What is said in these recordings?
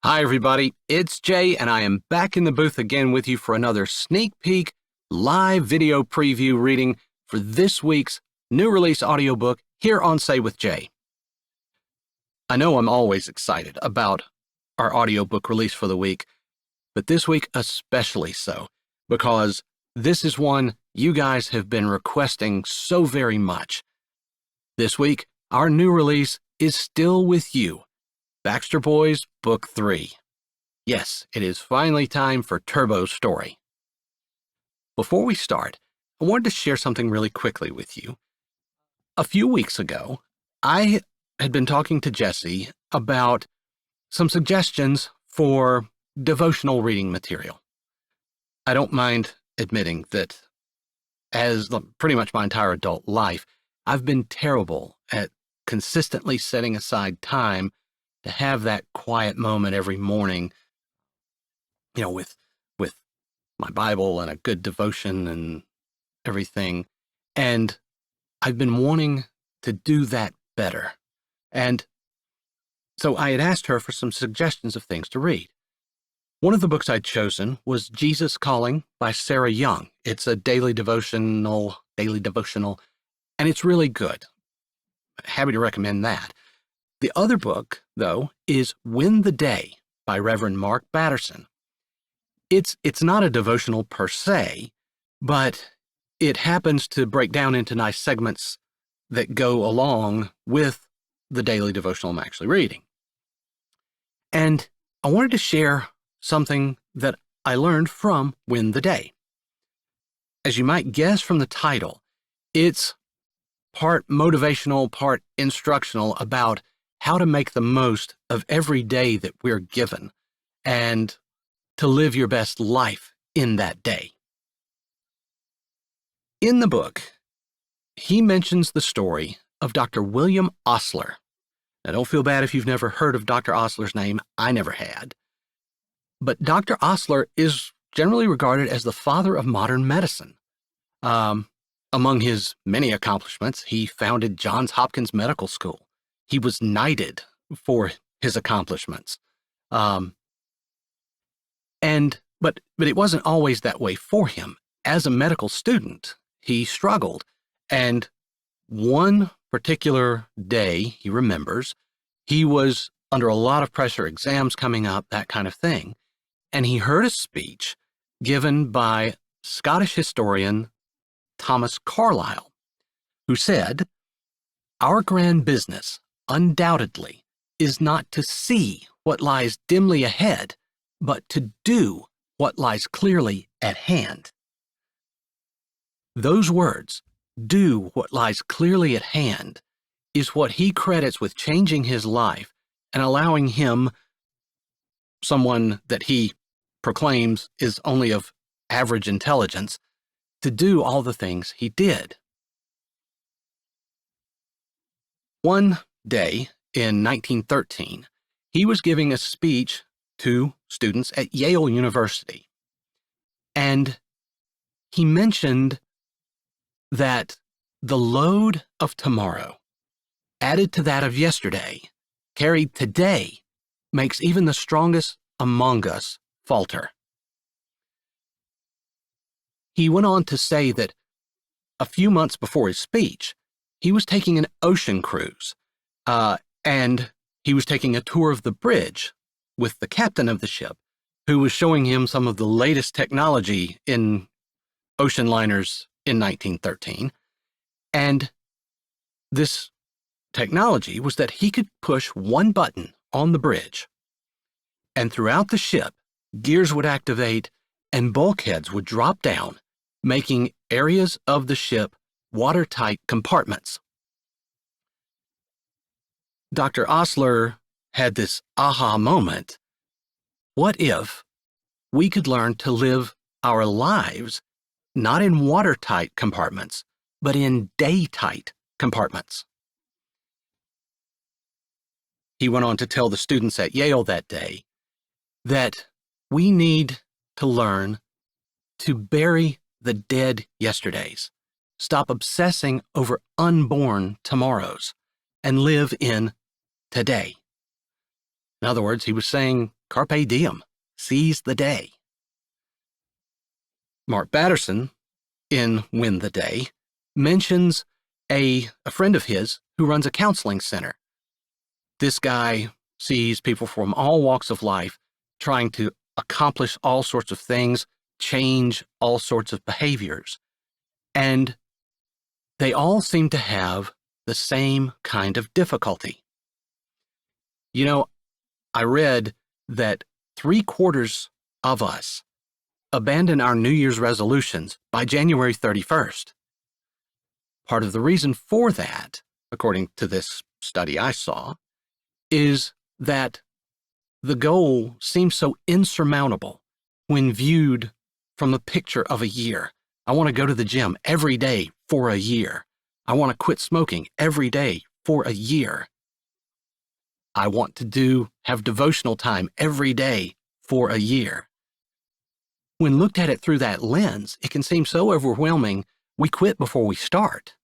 Hi, everybody. It's Jay, and I am back in the booth again with you for another sneak peek live video preview reading for this week's new release audiobook here on Say with Jay. I know I'm always excited about our audiobook release for the week, but this week especially so, because this is one you guys have been requesting so very much. This week, our new release is Still With You, Baxter Boys, Book 3. Yes, it is finally time for Turbo's story. Before we start, I wanted to share something really quickly with you. A few weeks ago, I had been talking to Jessie about some suggestions for devotional reading material. I don't mind admitting that as pretty much my entire adult life, I've been terrible at consistently setting aside time to have that quiet moment every morning, with my Bible and a good devotion and everything. And I've been wanting to do that better. And so I had asked her for some suggestions of things to read. One of the books I'd chosen was Jesus Calling by Sarah Young. It's a daily devotional, and it's really good. Happy to recommend that. The other book, though, is Win the Day by Reverend Mark Batterson. It's not a devotional per se, but it happens to break down into nice segments that go along with the daily devotional I'm actually reading. And I wanted to share something that I learned from Win the Day. As you might guess from the title, it's part motivational, part instructional about how to make the most of every day that we're given and to live your best life in that day. In the book, he mentions the story of Dr. William Osler. Now, don't feel bad if you've never heard of Dr. Osler's name. I never had. But Dr. Osler is generally regarded as the father of modern medicine. Among his many accomplishments, he founded Johns Hopkins Medical School. He was knighted for his accomplishments. But it wasn't always that way for him. As a medical student, he struggled. And one particular day, he remembers, he was under a lot of pressure, exams coming up, that kind of thing. And he heard a speech given by Scottish historian Thomas Carlyle, who said, "Our grand business, undoubtedly, is not to see what lies dimly ahead, but to do what lies clearly at hand." Those words, "do what lies clearly at hand," is what he credits with changing his life and allowing him, someone that he proclaims is only of average intelligence, to do all the things he did. One day in 1913, he was giving a speech to students at Yale University, and he mentioned that the load of tomorrow, added to that of yesterday, carried today, makes even the strongest among us falter. He went on to say that a few months before his speech, he was taking an ocean cruise, and he was taking a tour of the bridge with the captain of the ship, who was showing him some of the latest technology in ocean liners in 1913. And this technology was that he could push one button on the bridge, and throughout the ship, gears would activate and bulkheads would drop down, making areas of the ship watertight compartments. Dr. Osler had this aha moment. What if we could learn to live our lives not in watertight compartments, but in day-tight compartments? He went on to tell the students at Yale that day that we need to learn to bury the dead yesterdays, stop obsessing over unborn tomorrows, and live in today. In other words, he was saying Carpe diem. Seize the day. Mark Batterson, in Win the Day, mentions a friend of his who runs a counseling center. This guy sees people from all walks of life trying to accomplish all sorts of things, change all sorts of behaviors. And they all seem to have the same kind of difficulty. You know, I read that 3/4 of us abandon our New Year's resolutions by January 31st. Part of the reason for that, according to this study I saw, is that the goal seems so insurmountable when viewed from the picture of a year. I want to go to the gym every day for a year. I want to quit smoking every day for a year. I want to have devotional time every day for a year. When looked at it through that lens, it can seem so overwhelming, we quit before we start.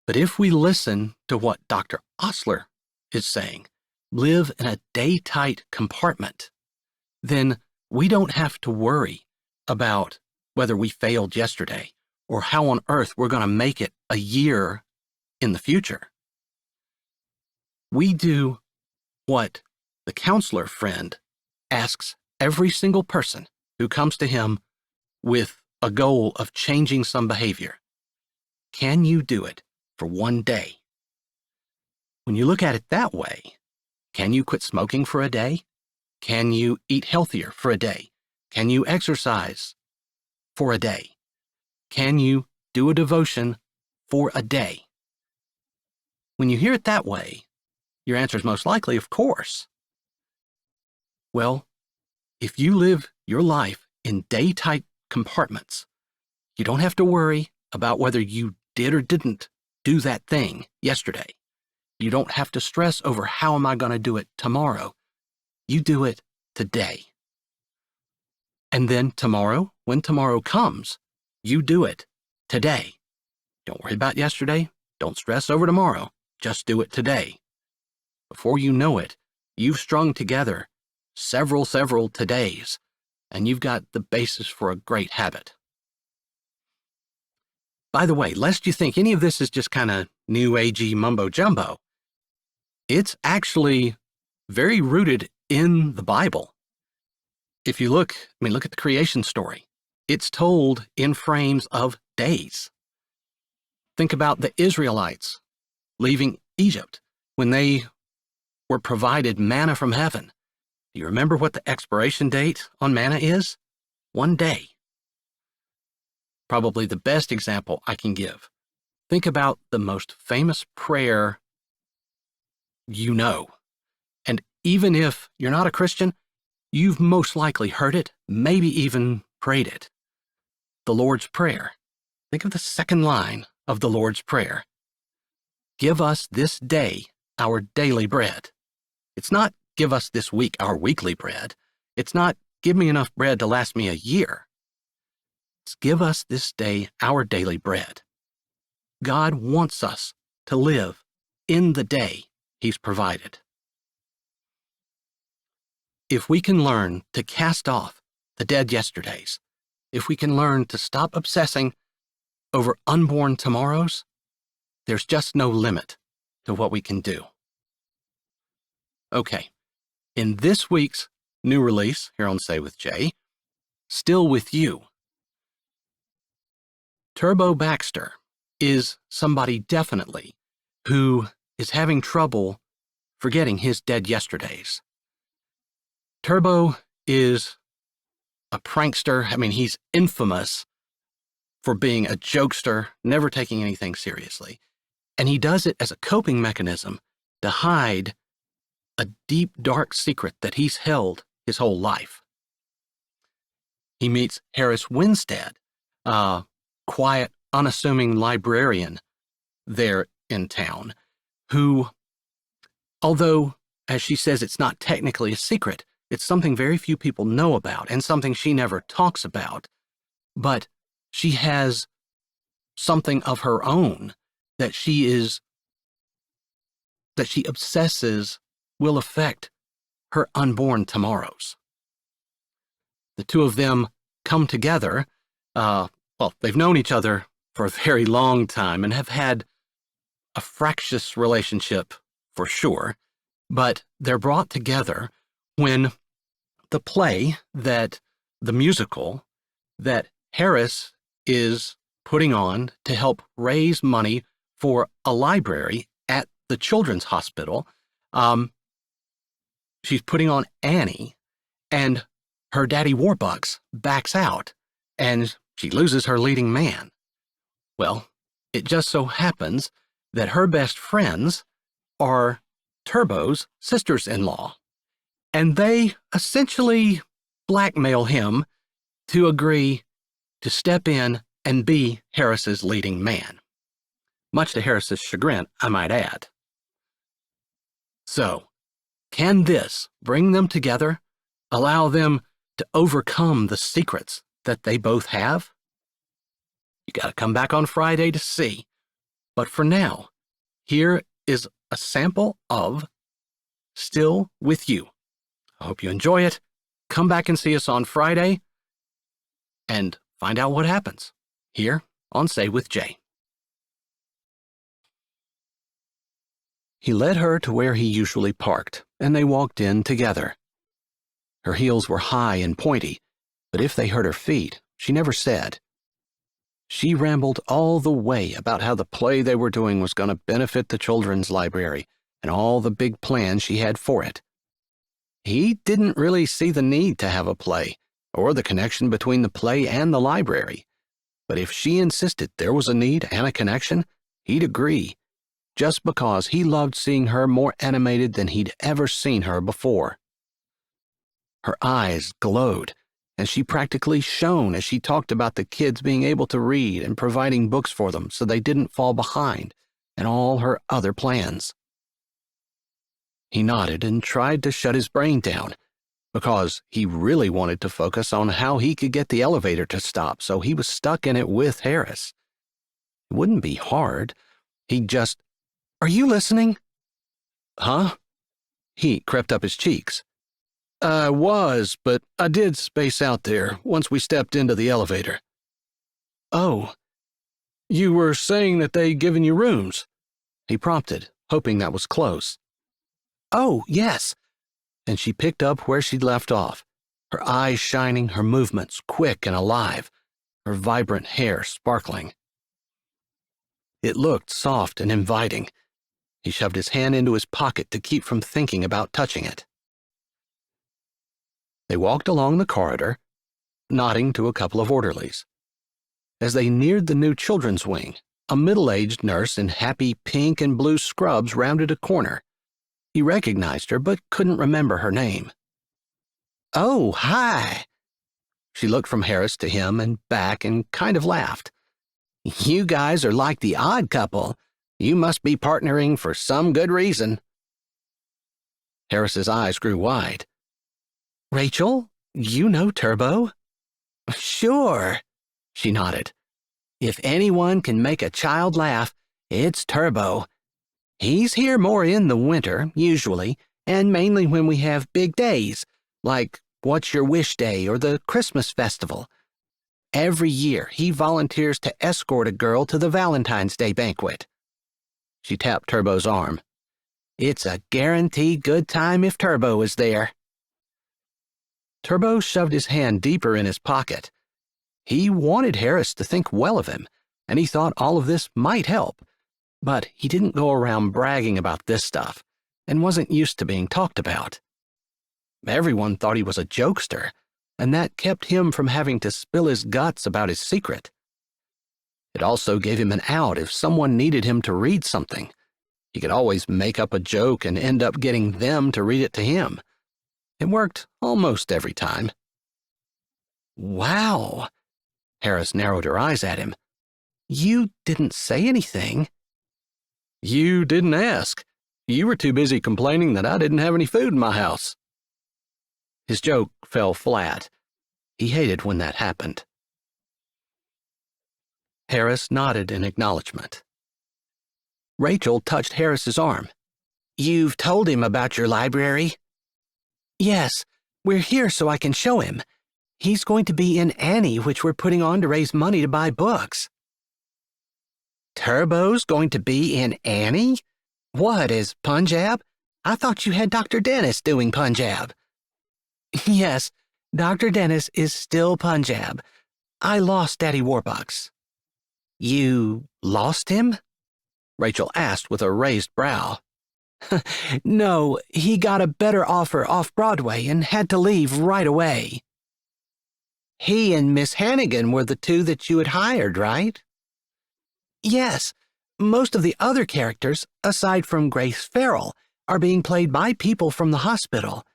But if we listen to what Dr. Osler is saying, live in a day-tight compartment, then we don't have to worry about whether we failed yesterday or how on earth we're going to make it a year in the future. We do what the counselor friend asks every single person who comes to him with a goal of changing some behavior. Can you do it for one day? When you look at it that way, can you quit smoking for a day? Can you eat healthier for a day? Can you exercise for a day? Can you do a devotion for a day? When you hear it that way, your answer is most likely, of course. Well, if you live your life in day-tight compartments, you don't have to worry about whether you did or didn't do that thing yesterday. You don't have to stress over how am I going to do it tomorrow. You do it today. And then tomorrow, when tomorrow comes, you do it today. Don't worry about yesterday. Don't stress over tomorrow. Just do it today. Before you know it, you've strung together several todays, and you've got the basis for a great habit. By the way, lest you think any of this is just kind of new agey mumbo-jumbo, it's actually very rooted in the Bible. If you look at the creation story. It's told in frames of days. Think about the Israelites leaving Egypt when they were provided manna from heaven. Do you remember what the expiration date on manna is? 1 day. Probably the best example I can give. Think about the most famous prayer you know. And even if you're not a Christian, you've most likely heard it, maybe even prayed it. The Lord's Prayer. Think of the second line of the Lord's Prayer. Give us this day our daily bread. It's not give us this week our weekly bread. It's not give me enough bread to last me a year. It's give us this day our daily bread. God wants us to live in the day He's provided. If we can learn to cast off the dead yesterdays, if we can learn to stop obsessing over unborn tomorrows, there's just no limit to what we can do. Okay, in this week's new release here on Say with Jay, Still With You, Turbo Baxter is somebody definitely who is having trouble forgetting his dead yesterdays. Turbo is a prankster. He's infamous for being a jokester, never taking anything seriously. And he does it as a coping mechanism to hide a deep, dark secret that he's held his whole life. He meets Harris Winstead, a quiet, unassuming librarian there in town, who, although, as she says, it's not technically a secret, it's something very few people know about and something she never talks about, but she has something of her own that she obsesses will affect her unborn tomorrows. The two of them come together. They've known each other for a very long time and have had a fractious relationship for sure, but they're brought together when the musical that Harris is putting on to help raise money for a library at the children's hospital, she's putting on Annie, and her daddy Warbucks backs out, and she loses her leading man. Well, it just so happens that her best friends are Turbo's sisters-in-law, and they essentially blackmail him to agree to step in and be Harris's leading man. Much to Harris's chagrin, I might add. So, can this bring them together, allow them to overcome the secrets that they both have? You gotta come back on Friday to see. But for now, here is a sample of Still With You. I hope you enjoy it. Come back and see us on Friday and find out what happens here on Say with Jay. He led her to where he usually parked, and they walked in together. Her heels were high and pointy, but if they hurt her feet, she never said. She rambled all the way about how the play they were doing was going to benefit the children's library and all the big plans she had for it. He didn't really see the need to have a play or the connection between the play and the library, but if she insisted there was a need and a connection, he'd agree, just because he loved seeing her more animated than he'd ever seen her before. Her eyes glowed, and she practically shone as she talked about the kids being able to read and providing books for them so they didn't fall behind, and all her other plans. He nodded and tried to shut his brain down, because he really wanted to focus on how he could get the elevator to stop, so he was stuck in it with Harris. It wouldn't be hard. He'd just, "Are you listening?" "Huh?" Heat crept up his cheeks. "I was, but I did space out there once we stepped into the elevator." "Oh, you were saying that they'd given you rooms," he prompted, hoping that was close. "Oh, yes," and she picked up where she'd left off, her eyes shining, her movements quick and alive, her vibrant hair sparkling. It looked soft and inviting. He shoved his hand into his pocket to keep from thinking about touching it. They walked along the corridor, nodding to a couple of orderlies. As they neared the new children's wing, a middle-aged nurse in happy pink and blue scrubs rounded a corner. He recognized her but couldn't remember her name. "Oh, hi." She looked from Harris to him and back and kind of laughed. "You guys are like the odd couple. You must be partnering for some good reason." Harris's eyes grew wide. "Rachel, you know Turbo?" "Sure," she nodded. "If anyone can make a child laugh, it's Turbo. He's here more in the winter, usually, and mainly when we have big days, like What's Your Wish Day or the Christmas Festival. Every year, he volunteers to escort a girl to the Valentine's Day banquet." She tapped Turbo's arm. "It's a guaranteed good time if Turbo is there." Turbo shoved his hand deeper in his pocket. He wanted Harris to think well of him, and he thought all of this might help. But he didn't go around bragging about this stuff, and wasn't used to being talked about. Everyone thought he was a jokester, and that kept him from having to spill his guts about his secret. It also gave him an out if someone needed him to read something. He could always make up a joke and end up getting them to read it to him. It worked almost every time. "Wow." Harris narrowed her eyes at him. "You didn't say anything." "You didn't ask. You were too busy complaining that I didn't have any food in my house." His joke fell flat. He hated when that happened. Harris nodded in acknowledgement. Rachel touched Harris's arm. "You've told him about your library?" Yes, we're here so I can show him. He's going to be in Annie, which we're putting on to raise money to buy books. Turbo's going to be in Annie? What, is Punjab? I thought you had Dr. Dennis doing Punjab. Yes, Dr. Dennis is still Punjab. I lost Daddy Warbucks. You lost him? Rachel asked with a raised brow. No, he got a better offer off Broadway and had to leave right away. He and Miss Hannigan were the two that you had hired, right? Yes, most of the other characters, aside from Grace Farrell, are being played by people from the hospital.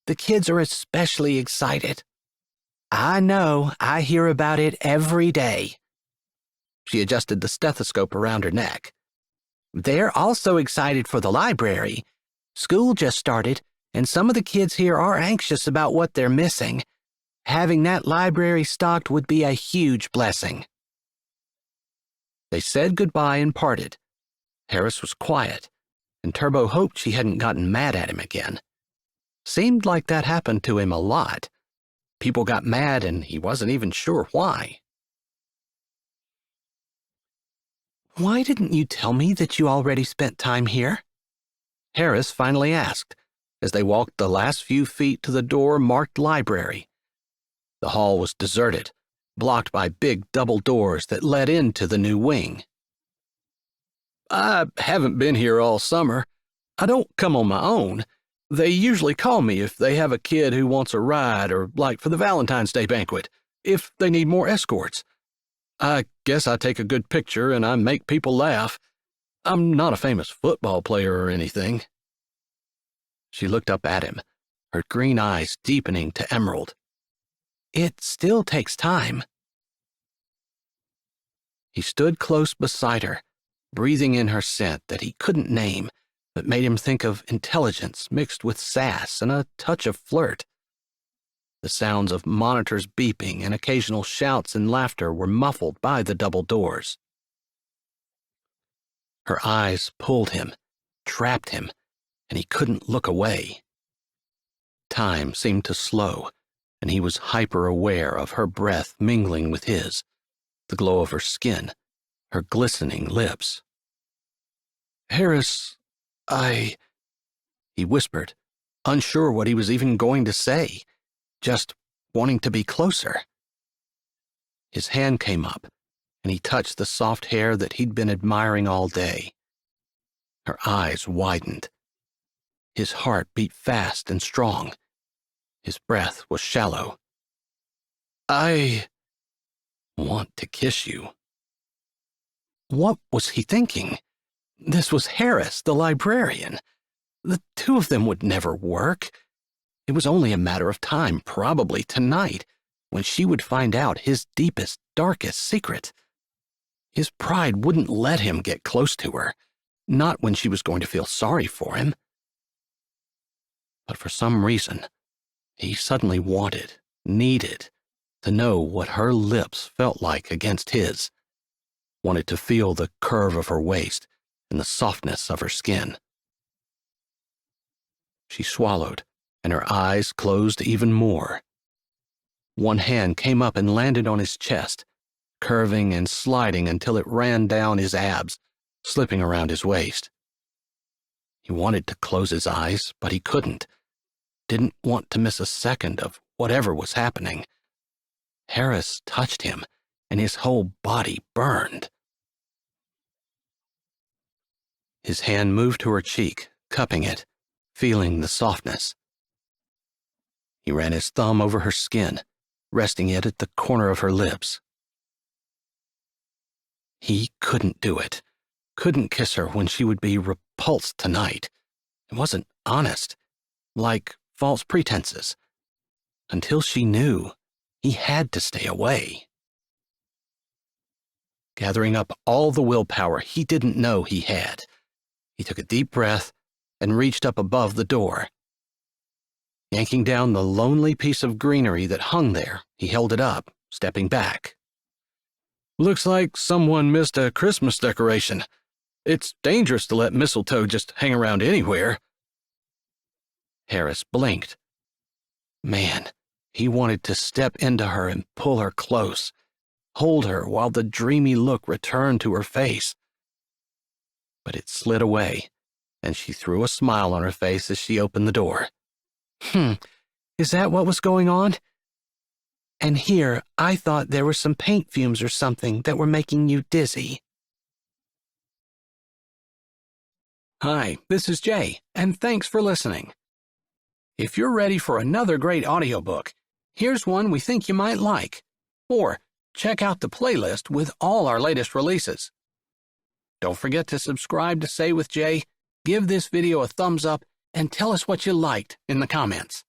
The kids are especially excited. I know, I hear about it every day. She adjusted the stethoscope around her neck. They're also excited for the library. School just started, and some of the kids here are anxious about what they're missing. Having that library stocked would be a huge blessing. They said goodbye and parted. Harris was quiet, and Turbo hoped she hadn't gotten mad at him again. Seemed like that happened to him a lot. People got mad and he wasn't even sure why. Why didn't you tell me that you already spent time here? Harris finally asked, as they walked the last few feet to the door marked library. The hall was deserted, blocked by big double doors that led into the new wing. I haven't been here all summer. I don't come on my own. They usually call me if they have a kid who wants a ride or like for the Valentine's Day banquet, if they need more escorts. I guess I take a good picture and I make people laugh. I'm not a famous football player or anything. She looked up at him, her green eyes deepening to emerald. It still takes time. He stood close beside her, breathing in her scent that he couldn't name, but made him think of intelligence mixed with sass and a touch of flirt. The sounds of monitors beeping and occasional shouts and laughter were muffled by the double doors. Her eyes pulled him, trapped him, and he couldn't look away. Time seemed to slow, and he was hyper-aware of her breath mingling with his, the glow of her skin, her glistening lips. Harris, he whispered, unsure what he was even going to say, just wanting to be closer. His hand came up, and he touched the soft hair that he'd been admiring all day. Her eyes widened. His heart beat fast and strong. His breath was shallow. I want to kiss you. What was he thinking? This was Harris, the librarian. The two of them would never work. It was only a matter of time, probably tonight, when she would find out his deepest, darkest secret. His pride wouldn't let him get close to her, not when she was going to feel sorry for him. But for some reason, he suddenly wanted, needed, to know what her lips felt like against his, wanted to feel the curve of her waist and the softness of her skin. She swallowed, and her eyes closed even more. One hand came up and landed on his chest, curving and sliding until it ran down his abs, slipping around his waist. He wanted to close his eyes, but he couldn't. Didn't want to miss a second of whatever was happening. Harris touched him, and his whole body burned. His hand moved to her cheek, cupping it, feeling the softness. He ran his thumb over her skin, resting it at the corner of her lips. He couldn't do it, couldn't kiss her when she would be repulsed tonight. It wasn't honest, like false pretenses. Until she knew, he had to stay away. Gathering up all the willpower he didn't know he had, he took a deep breath and reached up above the door. Yanking down the lonely piece of greenery that hung there, he held it up, stepping back. Looks like someone missed a Christmas decoration. It's dangerous to let mistletoe just hang around anywhere. Harris blinked, Man, he wanted to step into her and pull her close, hold her while the dreamy look returned to her face. But it slid away, and she threw a smile on her face as she opened the door. Is that what was going on? And here, I thought there were some paint fumes or something that were making you dizzy. Hi, this is Jay, and thanks for listening. If you're ready for another great audiobook, here's one we think you might like. Or check out the playlist with all our latest releases. Don't forget to subscribe to Say with Jay, give this video a thumbs up, and tell us what you liked in the comments.